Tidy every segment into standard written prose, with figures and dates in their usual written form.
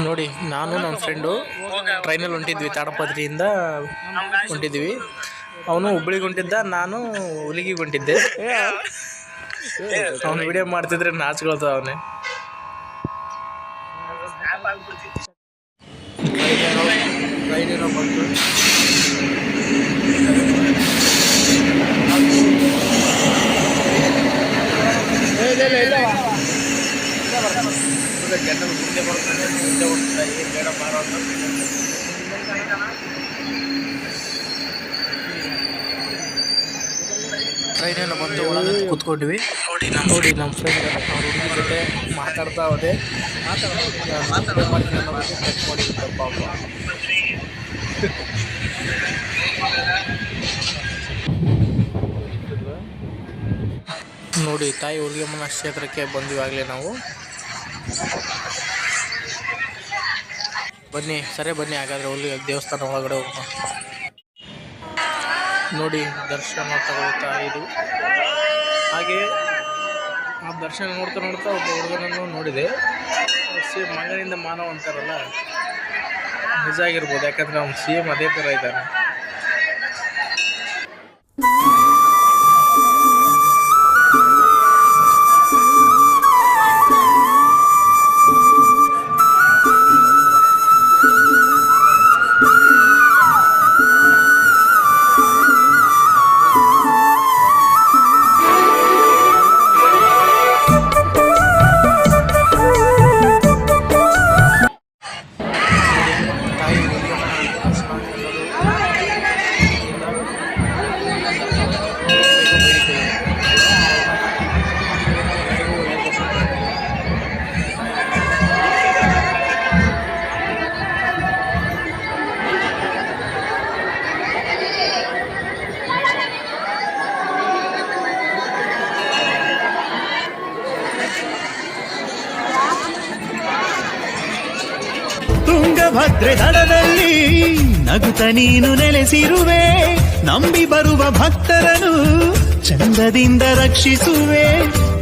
ನೋಡಿ, ನಾನು ನನ್ನ ಫ್ರೆಂಡು ಟ್ರೈನಲ್ಲಿ ಹೊಂಟಿದ್ವಿ. ತಾಡಪತ್ರಿಯಿಂದ ಹೊಂಟಿದ್ವಿ. ಅವನು ಹುಬ್ಳಿಗೆ ಹೊಂಟಿದ್ದ, ನಾನು ಹುಲಿಗಿಗೆ ಹೊಂಟಿದ್ದೆ. ಅವನು ವಿಡಿಯೋ ಮಾಡ್ತಿದ್ರೆ ನಾಚ್ಕೊಳ್ತಾವ ಅವನೇ. ಟ್ರೈನೇನೋ ಬಂತು. ಜನರು ಮುಂದೆ ಬರ್ತಾರೆ, ಮುಂದೆ ಹೋಗ್ತಾರೆ. ಬೇಡ ಮಾರೋ ಅಂತ ಟ್ರೈನೇನೋ ಬಂದು ಒಳಗೆ ಕೂತ್ಕೊಂಡ್ವಿ. ನೋಡಿ ನಮ್ಮ ಫ್ರೆಂಡ್ ಅವ್ರ ಹುಡುಗಿ ಜೊತೆ ಮಾತಾಡ್ತಾ ಹೋದೆ. ನೋಡಿ, ತಾಯಿ ಹುಲಿಗೆಮ್ಮನ ಕ್ಷೇತ್ರಕ್ಕೆ ಬಂದಿವಾಗಲೇ ನಾವು. ಬನ್ನಿ ಹಾಗಾದರೆ ಹುಲಿ ದೇವಸ್ಥಾನ ಒಳಗಡೆ ಹೋಗೋಣ. ನೋಡಿ, ದರ್ಶನ ತಗೊಳ್ತಾ ಇದು. ಹಾಗೆ ಆ ದರ್ಶನ ನೋಡ್ತಾ ಒಬ್ಬ ಹುಡುಗನನ್ನು ನೋಡಿದೆ. ಸೇಮ್ ಮಗನಿಂದ ಮಾನವ ಅಂತಾರಲ್ಲ, ನಿಜ ಆಗಿರ್ಬೋದು. ಯಾಕಂದರೆ ಅವ್ನು ಸೇಮ್ ಅದೇ ಥರ ಇದ್ದಾನೆ. ತುಂಗಭದ್ರೆ ದಡದಲ್ಲಿ ನಗುತ್ತ ನೀನು ನೆಲೆಸಿರುವೆ. ನಂಬಿ ಬರುವ ಭಕ್ತರನ್ನು ಚಂದದಿಂದ ರಕ್ಷಿಸುವೆ.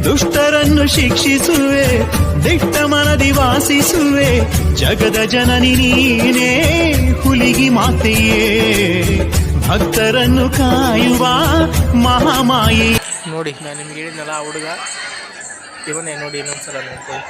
ದುಷ್ಟರನ್ನು ಶಿಕ್ಷಿಸುವೆ, ದಿಟ್ಟ ಮನದಿ ವಾಸಿಸುವೆ. ಜಗದ ಜನನಿ ನೀನೇ, ಹುಲಿಗಿ ಮಾತೆಯೇ, ಭಕ್ತರನ್ನು ಕಾಯುವ ಮಹಾಮಾಯಿ. ನೋಡಿ, ನಾನು ನಿಮ್ಗೆ ಹೇಳಿದ್ನಲ್ಲ, ಆ ಹುಡುಗ ಇವನೇ. ನೋಡಿ, ಇನ್ನೊಂದ್ಸಲ ನೋಡ್ಕೊಳ್ಳಿ.